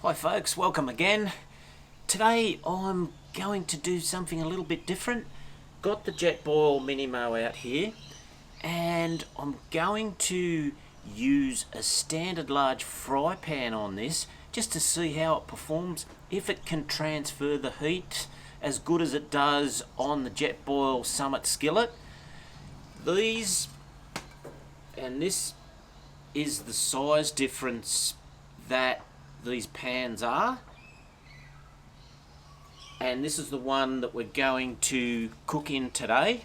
Hi folks, welcome again. Today I'm going to do something a little bit different. Got the Jetboil Minimo out here and I'm going to use a standard large fry pan on this just to see how it performs, if it can transfer the heat as good as it does on the Jetboil Summit skillet. This is the size difference that these pans are, and this is the one that we're going to cook in today.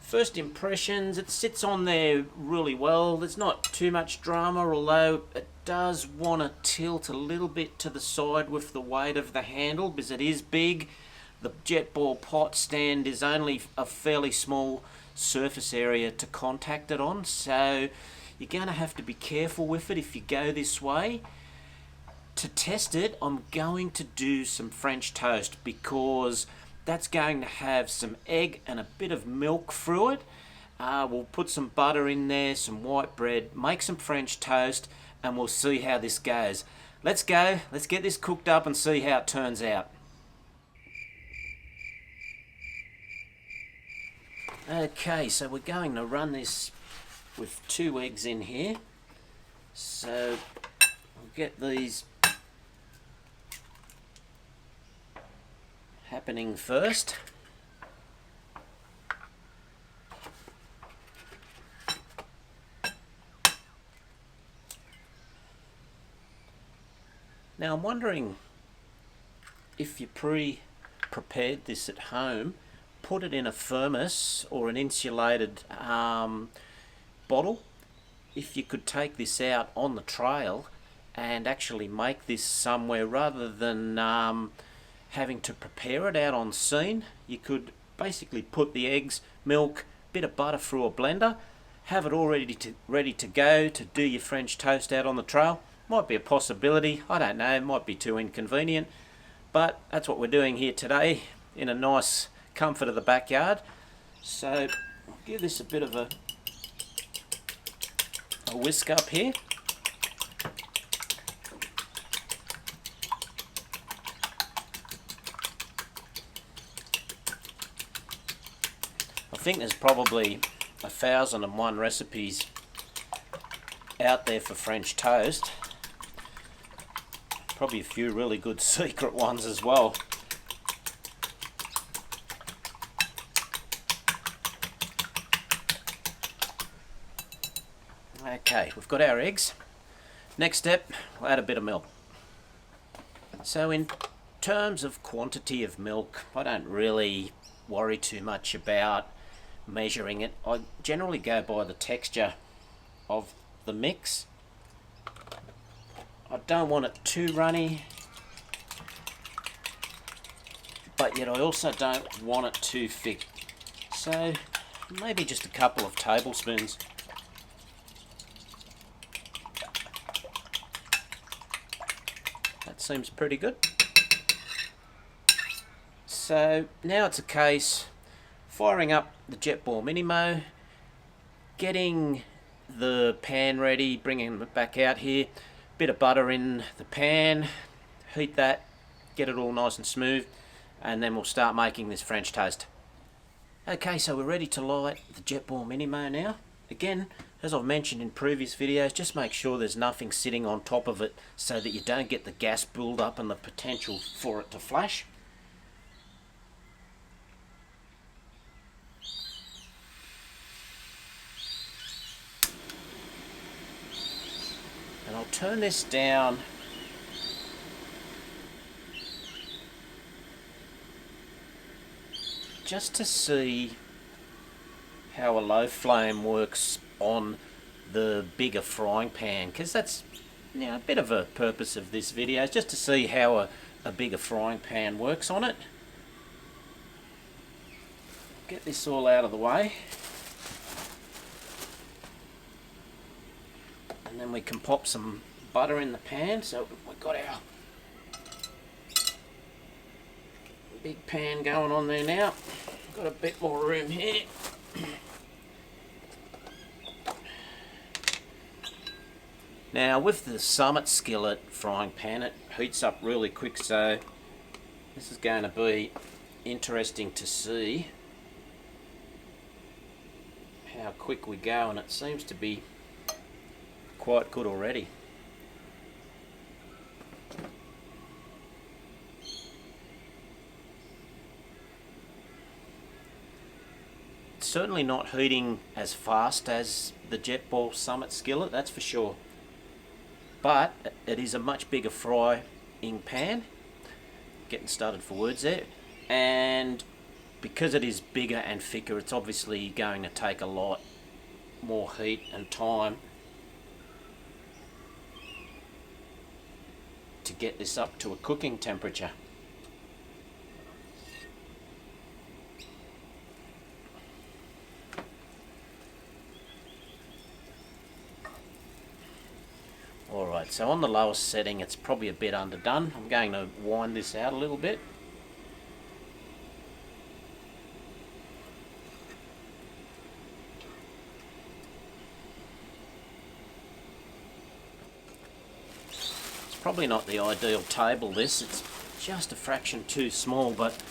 First impressions, it sits on there really well. There's not too much drama, although it does want to tilt a little bit to the side with the weight of the handle because it is big. The Jetboil pot stand is only a fairly small surface area to contact it on, so you're going to have to be careful with it if you go this way. To test it, I'm going to do some French toast because that's going to have some egg and a bit of milk through it. We'll put some butter in there, some white bread, make some French toast, and we'll see how this goes. Let's go, let's get this cooked up and see how it turns out. Okay, so we're going to run this with 2 eggs in here. So I'll get these happening first. Now I'm wondering if you pre-prepared this at home, put it in a thermos or an insulated bottle. If you could take this out on the trail and actually make this somewhere rather than having to prepare it out on scene, you could basically put the eggs, milk, bit of butter through a blender, have it all ready to go to do your French toast out on the trail. Might be a possibility, I don't know, it might be too inconvenient, but that's what we're doing here today in a nice comfort of the backyard. So I'll give this a bit of a whisk up here. I think there's probably 1,001 recipes out there for French toast. Probably a few really good secret ones as well. Okay, we've got our eggs. Next step, we'll add a bit of milk. So in terms of quantity of milk, I don't really worry too much about measuring it. I generally go by the texture of the mix. I don't want it too runny, but yet I also don't want it too thick. So maybe just a couple of tablespoons. That seems pretty good. So now it's a case firing up the Jetboil Minimo, getting the pan ready, bringing it back out here, bit of butter in the pan, heat that, get it all nice and smooth, and then we'll start making this French toast. Okay, so we're ready to light the Jetboil Minimo now. Again, as I've mentioned in previous videos, just make sure there's nothing sitting on top of it so that you don't get the gas build up and the potential for it to flash. And I'll turn this down just to see how a low flame works on the bigger frying pan, because that's a bit of a purpose of this video, is just to see how a bigger frying pan works on it. Get this all out of the way. And then we can pop some butter in the pan. So we've got our big pan going on there now. Got a bit more room here. Now with the Summit skillet frying pan, it heats up really quick, so this is going to be interesting to see how quick we go, and it seems to be quite good already. It's certainly not heating as fast as the Jetboil Summit skillet, that's for sure, but it is a much bigger frying pan. Getting started for words there. And because it is bigger and thicker, it's obviously going to take a lot more heat and time to get this up to a cooking temperature. Alright, so on the lowest setting it's probably a bit underdone. I'm going to wind this out a little bit. Probably not the ideal table, this, it's just a fraction too small, but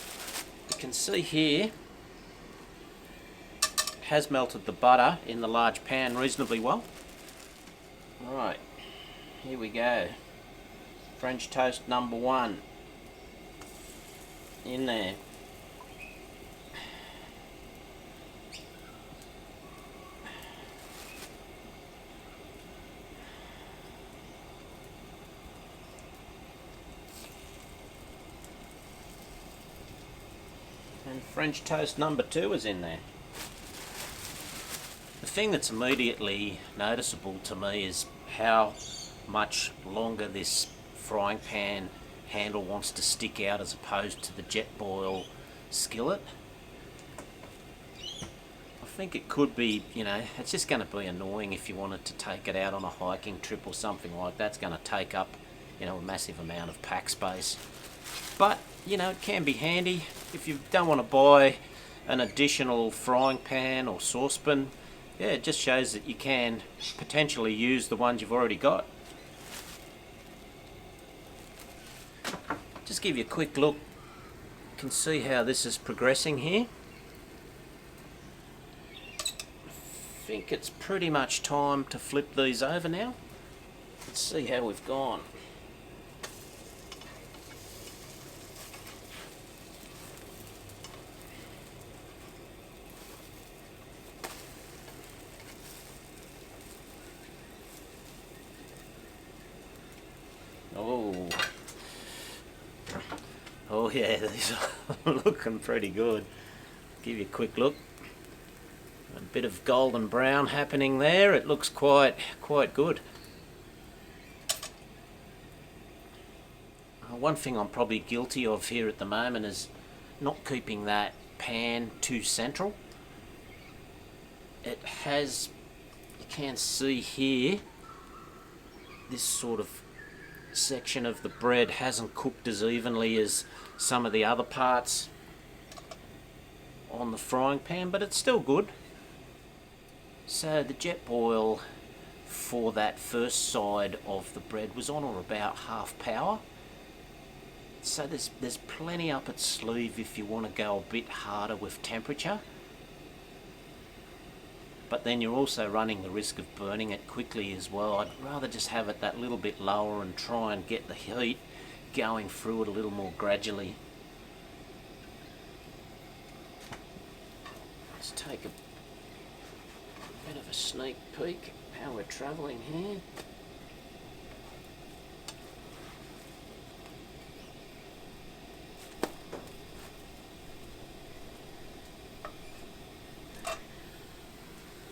you can see here it has melted the butter in the large pan reasonably well. Alright, here we go. French toast number 1 in there. And French toast number 2 is in there. The thing that's immediately noticeable to me is how much longer this frying pan handle wants to stick out as opposed to the Jetboil skillet. I think it could be, you know, it's just going to be annoying if you wanted to take it out on a hiking trip or something like that. It's going to take up, you know, a massive amount of pack space. But, you know, it can be handy if you don't want to buy an additional frying pan or saucepan. Yeah, it just shows that you can potentially use the ones you've already got. Just give you a quick look. You can see how this is progressing here. I think it's pretty much time to flip these over now. Let's see how we've gone. Oh yeah, these are looking pretty good. Give you a quick look. A bit of golden brown happening there. It looks quite good. One thing I'm probably guilty of here at the moment is not keeping that pan too central. It has, you can see here, this sort of section of the bread hasn't cooked as evenly as some of the other parts on the frying pan, but it's still good. So the Jetboil for that first side of the bread was on or about half power. So there's plenty up its sleeve if you want to go a bit harder with temperature. But then you're also running the risk of burning it quickly as well. I'd rather just have it that little bit lower and try and get the heat going through it a little more gradually. Let's take a bit of a sneak peek how we're travelling here.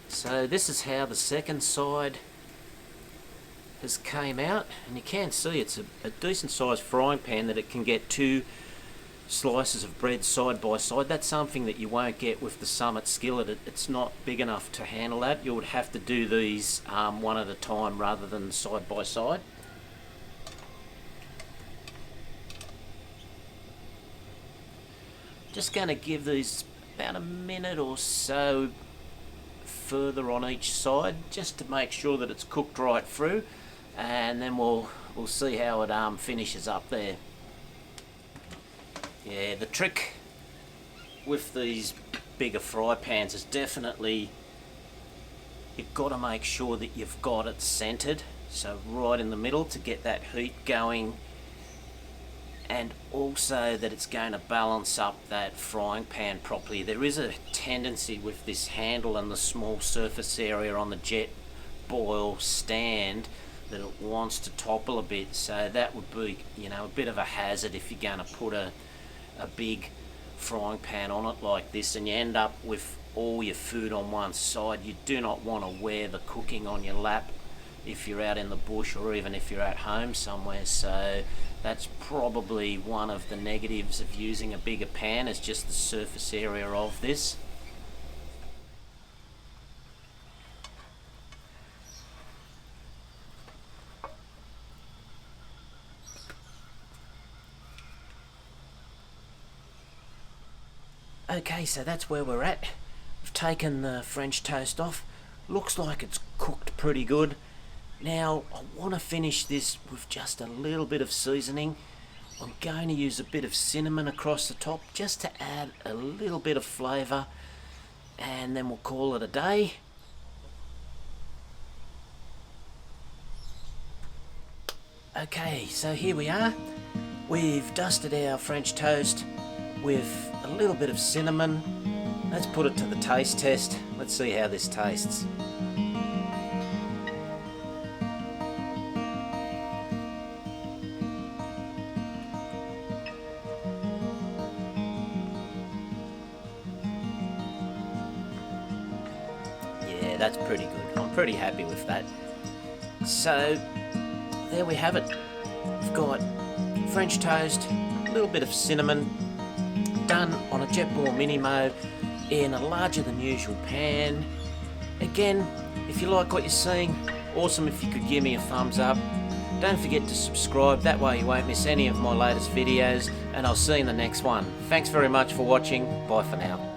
So this is how the second side has came out, and you can see it's a decent sized frying pan that it can get 2 slices of bread side by side. That's something that you won't get with the Summit skillet. It's not big enough to handle that. You would have to do these one at a time rather than side by side. Just going to give these about a minute or so further on each side just to make sure that it's cooked right through. and then we'll see how it finishes up there. Yeah, the trick with these bigger fry pans is definitely you've got to make sure that you've got it centered, so right in the middle, to get that heat going, and also that it's going to balance up that frying pan properly. There is a tendency with this handle and the small surface area on the Jetboil stand that it wants to topple a bit, so that would be, you know, a bit of a hazard if you're going to put a big frying pan on it like this and you end up with all your food on one side. You do not want to wear the cooking on your lap if you're out in the bush or even if you're at home somewhere, so that's probably one of the negatives of using a bigger pan, is just the surface area of this. Okay, so that's where we're at. We've taken the French toast off. Looks like it's cooked pretty good. Now, I want to finish this with just a little bit of seasoning. I'm going to use a bit of cinnamon across the top just to add a little bit of flavour, and then we'll call it a day. Okay, so here we are. We've dusted our French toast with a little bit of cinnamon. Let's put it to the taste test. Let's see how this tastes. Yeah, that's pretty good. I'm pretty happy with that. So, there we have it. We've got French toast, a little bit of cinnamon, done on a Jetboil Minimo in a larger than usual pan. Again, if you like what you're seeing, awesome if you could give me a thumbs up. Don't forget to subscribe, that way you won't miss any of my latest videos, and I'll see you in the next one. Thanks very much for watching. Bye for now.